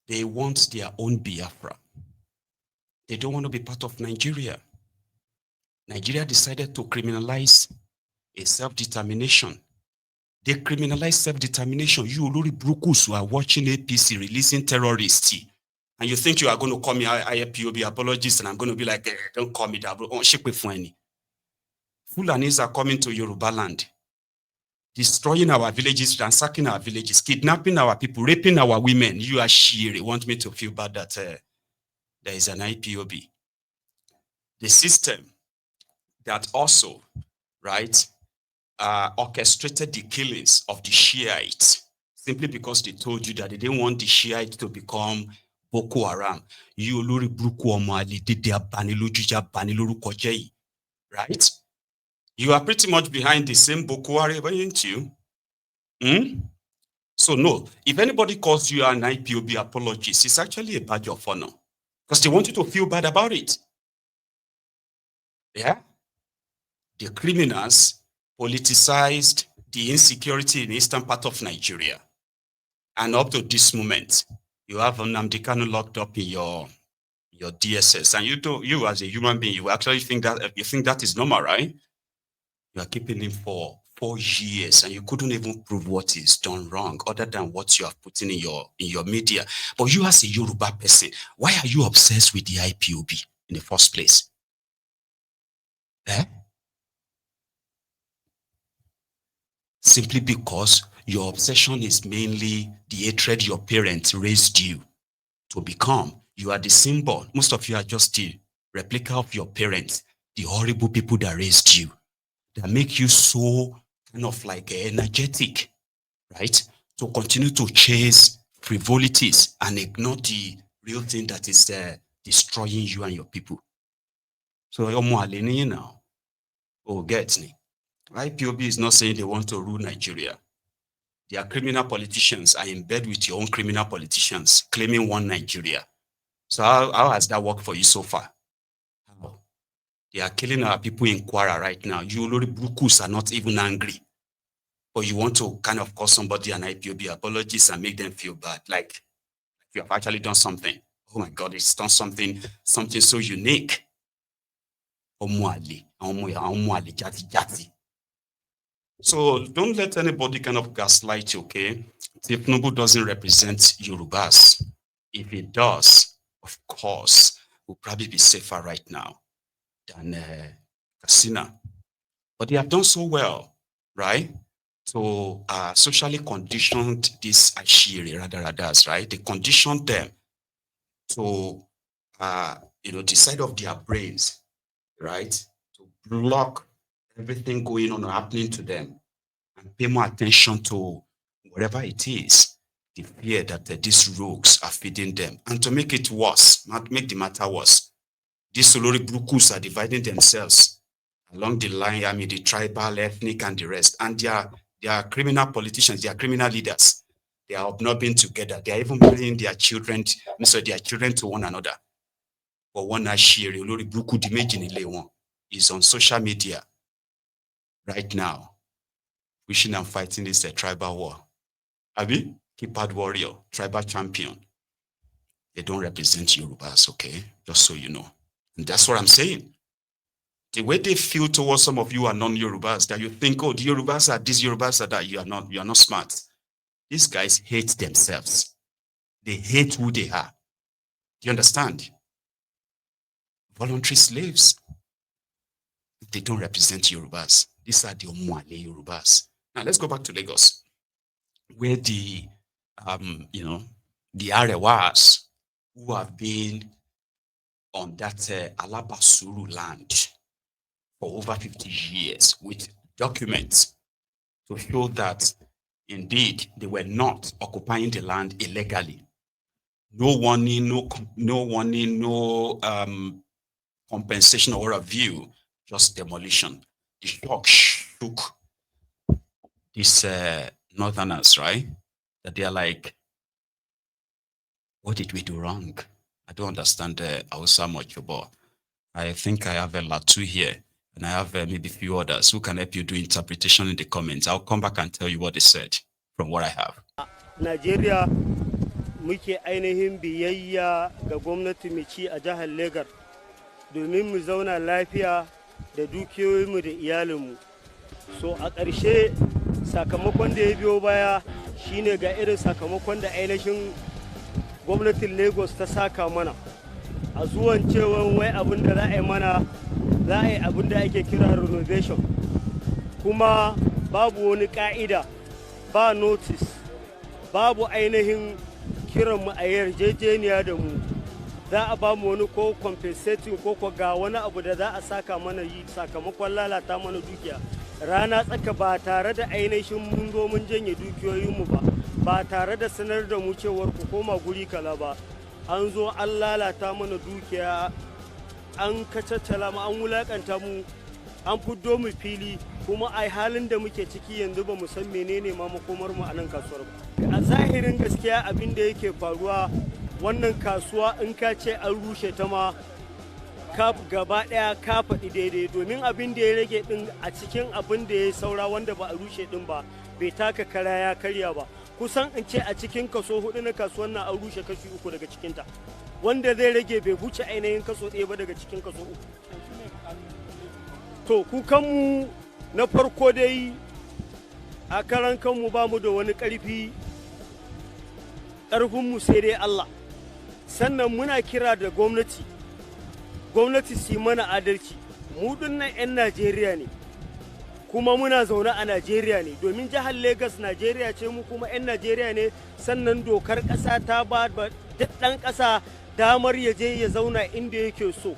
They want their own Biafra. They don't want to be part of Nigeria. Nigeria decided to criminalize a self-determination. They criminalize self-determination. You Olori Brukus who are watching APC releasing terrorists, and you think you are going to call me IPOB apologists, and I'm going to be like, don't call me that. Fulanis are coming to Yoruba land, destroying our villages, ransacking our villages, kidnapping our people, raping our women. You are Shiri. Want me to feel bad that there is an IPOB. The system that also, right, orchestrated the killings of the Shiites simply because they told you that they didn't want the Shiites to become Boko Haram. You Olori Buruku Omo Ale dede abani lojuja abani lorúkọ jẹ́ yìí, right? You are pretty much behind the same Boko Haram, aren't you? So no, if anybody calls you an IPOB apologist, it's actually a badge of honor because they want you to feel bad about it. Yeah? The criminals politicized the insecurity in the eastern part of Nigeria. And up to this moment, you have Nnamdi Kanu locked up in your DSS. And you as a human being, you actually think that is normal, right? You are keeping him for 4 years and you couldn't even prove what is done wrong other than what you have put in your media. But you as a Yoruba person, why are you obsessed with the IPOB in the first place? Simply because your obsession is mainly the hatred your parents raised you to become. You are the symbol. Most of you are just the replica of your parents, the horrible people that raised you, that make you so kind of like energetic, right? To continue to chase frivolities and ignore the real thing that is destroying you and your people. So you're more now. Oh, get me. IPOB is not saying they want to rule Nigeria. Their criminal politicians are in bed with your own criminal politicians, claiming one Nigeria. So how has that worked for you so far? How? They are killing our people in Kwara right now. You Olori Brukus are not even angry. But you want to kind of call somebody an IPOB apologist and make them feel bad. Like you have actually done something. Oh my God, it's done something so unique. So don't let anybody kind of gaslight you, okay? Tinubu doesn't represent Yorubas. If it does, of course, we'll probably be safer right now than Katsina. But they have done so well, right? So socially conditioned these Ashiri, Radaradas, right? They conditioned them to, decide of their brains, right? To block everything going on or happening to them and pay more attention to whatever it is, the fear that these rogues are feeding them. And to make it worse, make the matter worse, these Olori Brukus are dividing themselves along the line, the tribal, ethnic, and the rest. And they are criminal politicians, they are criminal leaders. They are not being together. They are even marrying their children to one another. But one Ashiri, Olori Bruku Dimejinile is on social media right now, wishing and fighting this tribal war. Abi, keypad warrior, tribal champion. They don't represent Yorubas, okay? Just so you know. And that's what I'm saying. The way they feel towards some of you are non-Yorubas, that you think, oh, the Yorubas are this, Yorubas are that, you are not smart. These guys hate themselves. They hate who they are. Do you understand? Voluntary slaves. They don't represent Yorubas. These are the Omuale Yorubas. Now let's go back to Lagos, where the Arewas who have been on that Alaba Suru land for over 50 years with documents to show that indeed they were not occupying the land illegally. No warning, no compensation or review, just demolition. The shock shook these northerners, right? That they are like, what did we do wrong? I don't understand Hausa much, but I think I have a Latu here, and I have maybe a few others who can help you do interpretation in the comments. I'll come back and tell you what they said from what I have. Nigeria muke ainihin biyayya ga gwamnati mai ci a jihar Legas domin mu zauna lafiya da dukiyoyinmu da iyalinmu. So a ƙarshe sakamakon da ya biyo baya shine ga irin sakamakon da ainihin gwamnatin Lagos ta saka mana a zuwan cewa wai abin da za a yi mana za a yi abin da ake kira renovation, kuma babu wani ka'ida, ba notice, babu ainihin kiranmu a yarjejeniya da mu za a ba mu wani ko compensating ko ga wani abu da za a saka mana yi sakamakon lalata mana dukiya rana tsaka ba tare da ainihin mun zo mun janye dukiyoyinmu ba tare da sanar da mu cewar ku koma guri kala ba. An zo an lalata mana dukiya, an kacaccala mu, an wulakanta mu, an fiddo mu fili, kuma a halin da muke ciki yanzu ba mu san menene ma makomar mu a nan kasuwar ba. A zahirin gaskiya abin da yake faruwa, wannan kasuwa in ka ce an rushe ta ma gaba daya ka faɗi daidai, domin abin da ya rage din a cikin abin da ya saura wanda ba a rushe din ba bai taka kara ya karya ba. Kusan in ce a cikin kaso 4 na kasuwan nan an rushe kashi 3 daga cikinta, wanda zai rage bai huce ainihin kaso 1 ba daga cikin kaso 3. To kukanmu na farko dai a karan kanmu ba mu da wani ƙarfi, ƙarfinmu sai dai Allah. Sannan muna kira da gwamnati su yi mana adalci. Mu dinnan 'yan Najeriya ne, kuma muna zaune a Najeriya ne, domin jihar Legas Najeriya ce, mu kuma 'yan Najeriya ne. Sannan dokar ƙasa ta ba duk ɗan ƙasa damar ya je ya zauna inda yake so,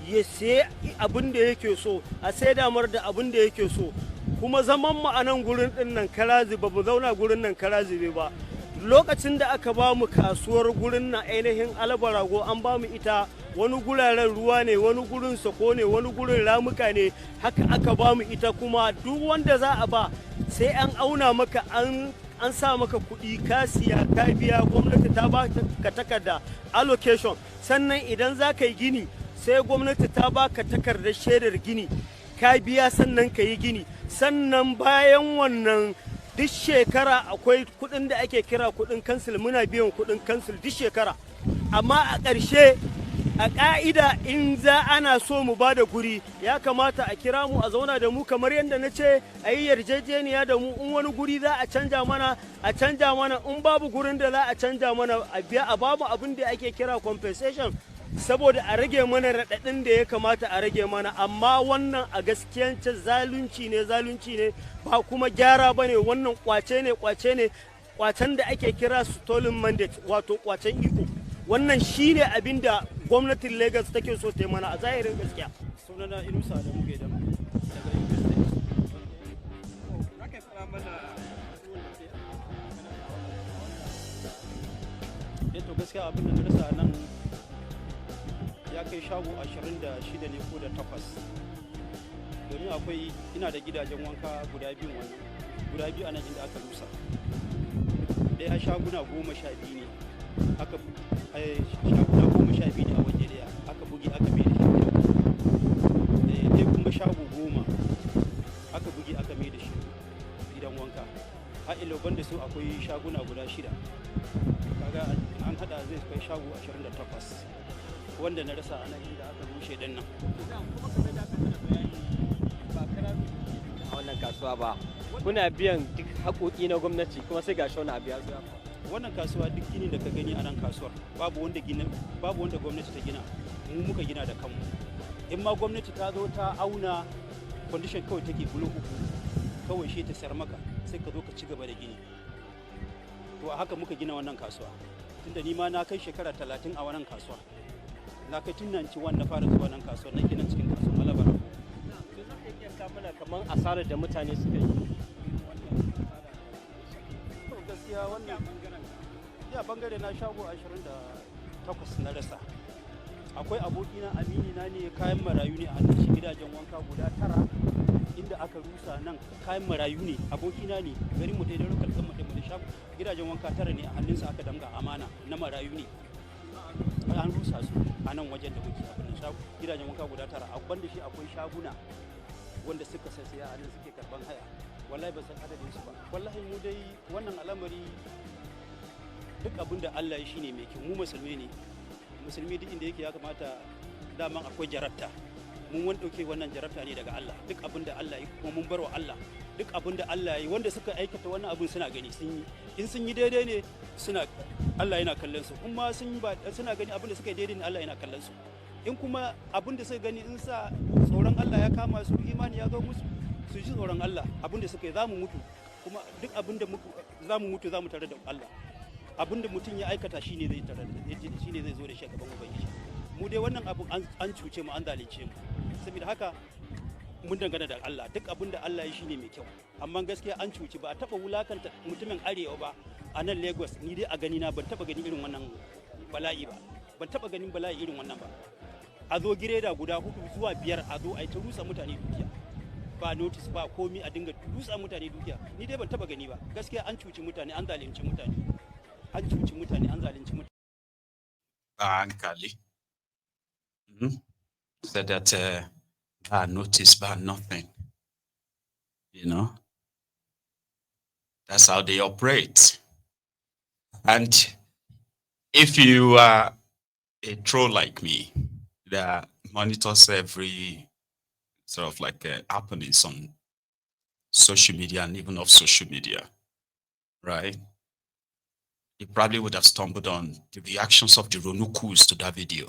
ya sai abin da yake so, a sai damar da abin da yake so. Kuma zaman mu a nan gurin ɗin nan karazi ba mu zauna gurin nan karazi ba. Lokacin da aka ba mu kasuwar gurin na ainihin Alaba Rago, an ba mu ita, wani guraren ruwa ne, wani gurin sako ne, wani gurin ramuka ne, haka aka ba mu ita. Kuma duk wanda za a ba sai an auna maka, an sa maka kuɗi, ka siya, ka biya, gwamnati ta ba ka takarda allocation. Sannan idan za ka yi gini sai gwamnati ta ba ka takardar shaidar gini, ka biya sannan ka yi gini. Sannan bayan wannan duk shekara akwai kuɗin da ake kira kuɗin kansil, muna biyan kuɗin kansil duk shekara. Amma a ƙarshe a ƙa'ida in za ana so mu ba da guri, ya kamata a kira mu a zauna da mu kamar yadda na ce, a yi yarjejeniya da mu. In wani guri za a canja mana, a canja mana. In babu gurin da za a canja mana, a biya, a babu abin da ake kira compensation, saboda a rage mana raɗaɗin da ya kamata a rage mana. Amma wannan a gaskiyance zalunci ne ba kuma gyara ba ne. Wannan kwace ne kwacen da ake kira stolen mandate, wato kwacen iko. Wannan shi ne abin da gwamnatin Lagos take so ta yi mana a zahirin gaskiya. Sunana Inusa da muke da to gaskiya abin da na rasa nan ya kai shago 26 ne ko da 8, domin akwai, ina da gidajen wanka guda biyu a nan inda aka rusa. Ɗaya shaguna 12 ne aka shaguna 12 ne a waje daya aka buge aka mai da shi. Ɗaya kuma shago 10 aka buge aka mai da shi gidan wanka. Ha'ilo banda su akwai shaguna guda 6, kaga an hada zai kai shago 28 wanda na rasa a nan inda aka rushe din nan. A wannan kasuwa ba kuna biyan duk haƙoƙi na gwamnati, kuma sai ga shauna biya zuwa wannan kasuwa. Duk gini da ka gani a nan kasuwar babu wanda gwamnati ta gina, mu muka gina da kanmu. In ma gwamnati ta zo ta auna condition kawai take bulo 3 kawai shi ta sayar maka, sai ka zo ka ci gaba da gini. To a haka muka gina wannan kasuwa, tunda ni ma na kai shekara 30 a wannan kasuwa. Na kai tun 91 na fara zuwa nan kasuwar, na gina cikin kasuwar Alaba. mana kaman asarar da mutane suka yi. To gaskiya wannan bangare na shago 28 na rasa. Akwai abokina amini na ne, kayan marayu ne a hannun shi, gidajen wanka guda 9 inda aka rusa nan kayan marayu ne, abokina ne, garin mu dai da rukar kan mutum da shago, gidajen wanka 9 ne a hannunsa aka damga amana na marayu ne. An rusa su a nan wajen da muke abin shago, gidajen wanka guda 9. A banda shi akwai shaguna wanda suka sassaya a nan suke karban haya, wallahi ba san adadin su ba. Wallahi mu dai wannan al'amari duk abin da Allah ya shine mai kyau. Mu musulmi ne, musulmi duk inda yake ya kamata daman akwai jarabta. Mun wani ɗauke wannan jarabta ne daga Allah, duk abin da Allah ya kuma mun bar wa Allah, duk abin da Allah ya wanda suka aikata wannan abin suna gani sun yi, in sun yi daidai ne suna Allah yana kallon su, kuma sun yi ba suna gani abin da suka yi daidai ne Allah yana kallon su, in kuma abin da suka gani in sa tsoron Allah ya kama su, imani ya zo musu, su ji tsoron Allah. Abin da suka yi za mu mutu, kuma duk abin da za mu mutu za mu tare da Allah. Abin da mutum ya aikata shine zai tare shine zai zo da shi a gaban ubangiji. Mu dai wannan abin an cuce mu, an zalunce mu, saboda haka mun dangana da Allah, duk abin da Allah ya shine mai kyau, amma gaskiya an cuci. Ba a taba wulakanta mutumin arewa ba a nan Lagos. Ni dai a gani na ban taba gani irin wannan bala'i ba, ban taba ganin bala'i irin wannan ba. A zo gireda guda 4 zuwa 5 a zo a yi ta rusa mutane dukiya, ba notice ba komi, a dinga rusa mutane dukiya. Ni dai ban taba gani ba. Gaskiya an cuci mutane, an zalunci mutane, an cuci mutane, an zalunci mutane. Kali. Said that bad notice, bad nothing. You know, that's how they operate. And if you are a troll like me that monitors every sort of like happenings on social media and even off social media, right? You probably would have stumbled on the reactions of the Ronukus to that video.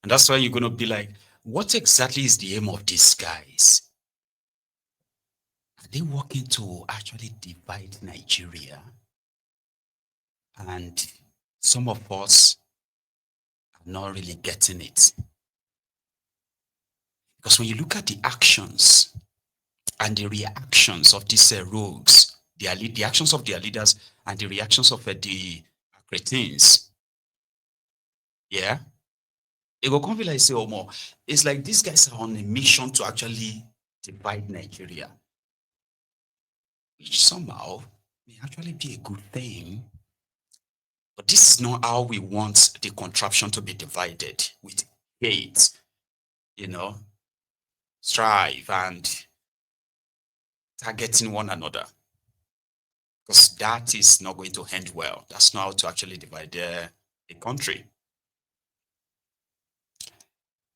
And that's why you're going to be like, what exactly is the aim of these guys? Are they working to actually divide Nigeria? And some of us are not really getting it. Because when you look at the actions and the reactions of these rogues, the actions of their leaders and the reactions of the cretins, yeah, it will come like say, oh, more. It's like these guys are on a mission to actually divide Nigeria, which somehow may actually be a good thing. But this is not how we want the contraption to be divided, with hate, you know, strife and targeting one another. Because that is not going to end well. That's not how to actually divide a country.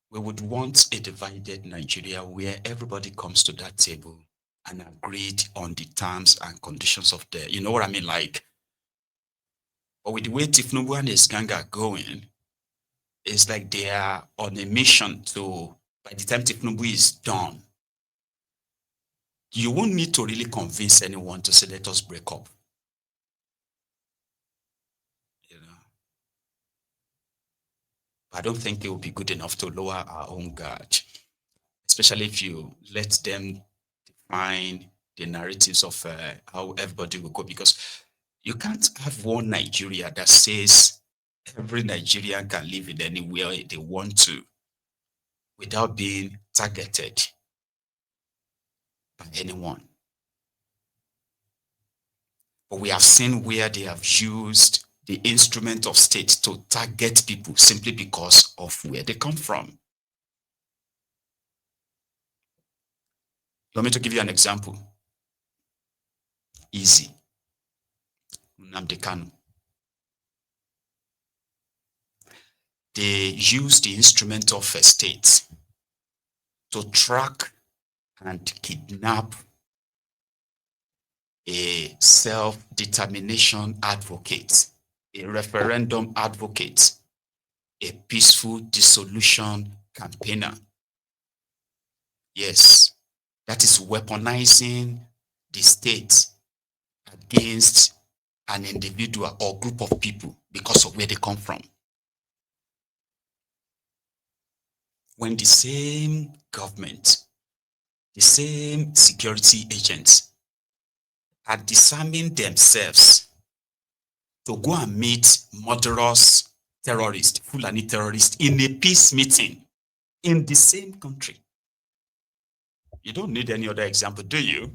We would want a divided Nigeria where everybody comes to that table and agreed on the terms and conditions of the, you know what I mean? Like, but with the way Tifnubu and his gang are going, it's like they are on a mission to, by the time Tifnubu is done, you won't need to really convince anyone to say, let us break up. You know, I don't think it will be good enough to lower our own guard, especially if you let them define the narratives of how everybody will go, because you can't have one Nigeria that says every Nigerian can live in anywhere they want to without being targeted by anyone. But we have seen where they have used the instrument of state to target people simply because of where they come from. Let me to give you an example. Easy. Nnamdi Kanu. They use the instrument of a state to track and kidnap a self-determination advocate, a referendum advocate, a peaceful dissolution campaigner. Yes, that is weaponizing the state against an individual or group of people because of where they come from. When the same government, the same security agents are disarming themselves to go and meet murderous terrorists, Fulani terrorists, in a peace meeting in the same country. You don't need any other example, do you?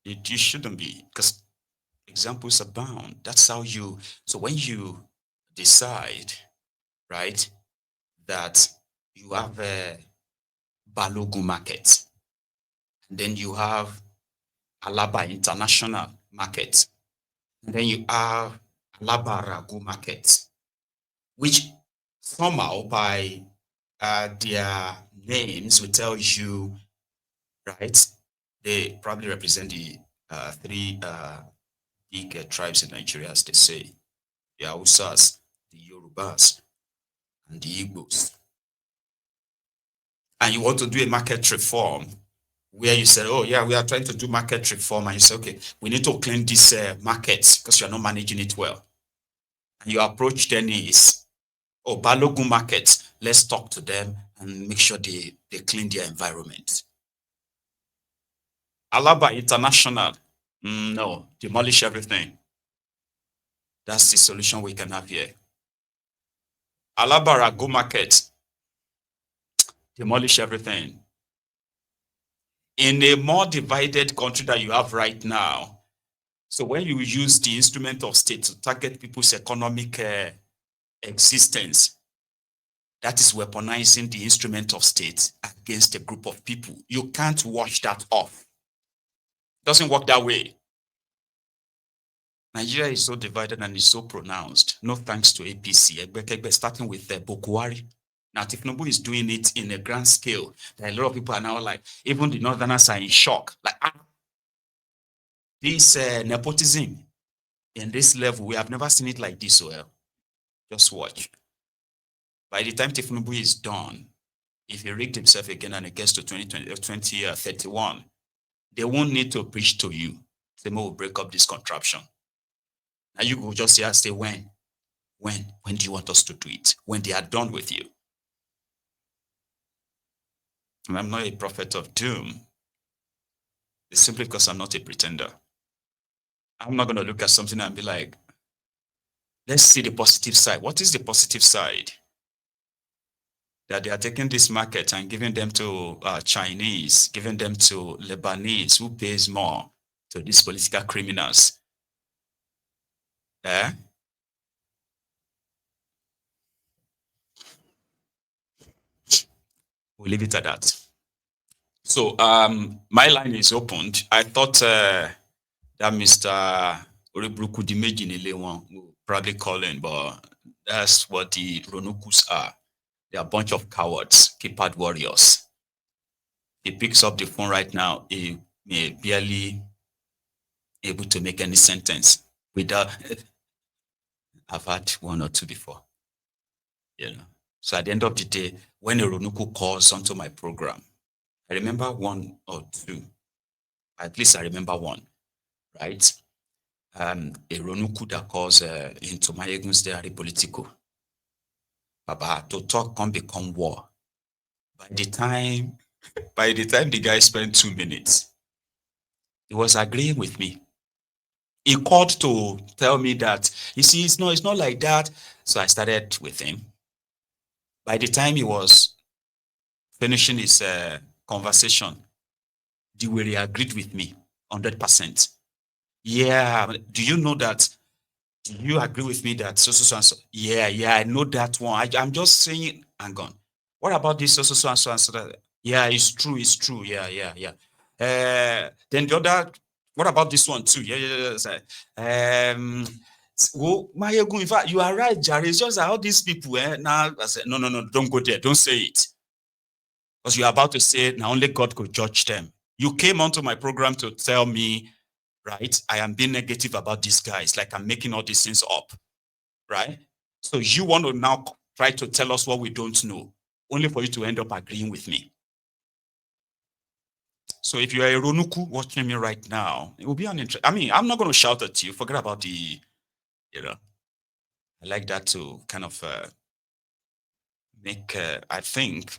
You shouldn't be, because examples abound. That's how you, so when you decide, right, that you have a Balogun market, and then you have Alaba International Market, And then you have Alaba Rago market, which somehow by their names will tell you, right? They probably represent the three big tribes in Nigeria, as they say, the Hausas, the Yorubas, and the Igbos. And you want to do a market reform where you said, oh yeah, we are trying to do market reform. And you say, okay, we need to clean this market because you're not managing it well. And your approach then is, oh, Balogun market, let's talk to them and make sure they clean their environment. Alaba International, no, demolish everything. That's the solution we can have here. Alaba Rago market, demolish everything. In a more divided country that you have right now, so when you use the instrument of state to target people's economic existence, that is weaponizing the instrument of state against a group of people. You can't wash that off. It doesn't work that way. Nigeria is so divided and is so pronounced. No thanks to APC, starting with Bokwari. Now, Tinubu is doing it in a grand scale. There are a lot of people are now like, even the Northerners are in shock. Like, this nepotism in this level, we have never seen it like this. Well, just watch. By the time Tinubu is done, if he rigged himself again and it gets to 2031, they won't need to preach to you. They will break up this contraption. And you will just say, when? When do you want us to do it? When they are done with you. And I'm not a prophet of doom. It's simply because I'm not a pretender. I'm not going to look at something and be like, let's see the positive side. What is the positive side? That they are taking this market and giving them to Chinese, giving them to Lebanese, who pays more to these political criminals. We'll leave it at that. So my line is opened. I thought that Mr. Oribruku Dimejinile will probably call in, but that's what the Ronukus are. They're a bunch of cowards, keypad warriors. He picks up the phone right now, he may barely able to make any sentence without. I've had one or two before. So at the end of the day, when a Ronuku calls onto my program, I remember one or two. At least I remember one, right? A Ronuku that calls into my Egun's Diary Politico. Baba, to talk can become war. By the time the guy spent 2 minutes, he was agreeing with me. He called to tell me that, you see, it's not like that. So I started with him. By the time he was finishing his conversation, the way he agreed with me, 100%. Yeah, do you know that? Do you agree with me that so and so? Yeah, I know that one. I'm just saying, hang on. What about this so and so? Yeah, it's true. Yeah. Then the other, what about this one too? Yeah. Well, in fact, you are right, Jerry. It's just that all these people, now I said, no, don't go there. Don't say it. Because you're about to say, now only God could judge them. You came onto my program to tell me, right, I am being negative about these guys, like I'm making all these things up, right? So you want to now try to tell us what we don't know, only for you to end up agreeing with me. So if you are a Ronuku watching me right now, it will be an interest. I mean, I'm not going to shout at you. Forget about the, I like that to kind of make, I think,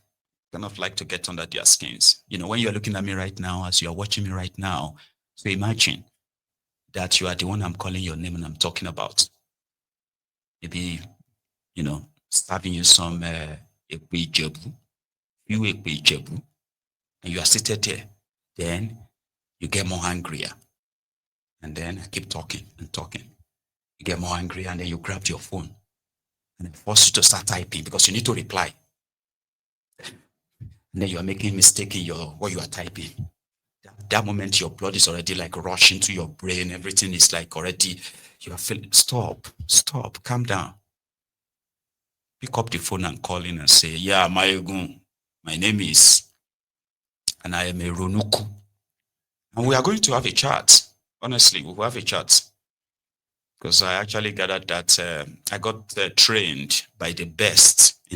kind of like to get under their skins. When you're looking at me right now, as you're watching me right now, so imagine that you are the one I'm calling your name and I'm talking about. Maybe, serving you some Ekpe Ijebu, and you are seated there. Then you get more angrier. And then I keep talking and talking. You get more angry and then you grab your phone and it forces you to start typing because you need to reply. And then you are making a mistake in what you are typing. That moment, your blood is already like rushing to your brain. Everything is like already, You are feeling, stop, calm down. Pick up the phone and call in and say, yeah, Mayegun, my name is, and I am a Ronuku. And we are going to have a chat. Honestly, we will have a chat. Because I actually gathered that I got trained by the best in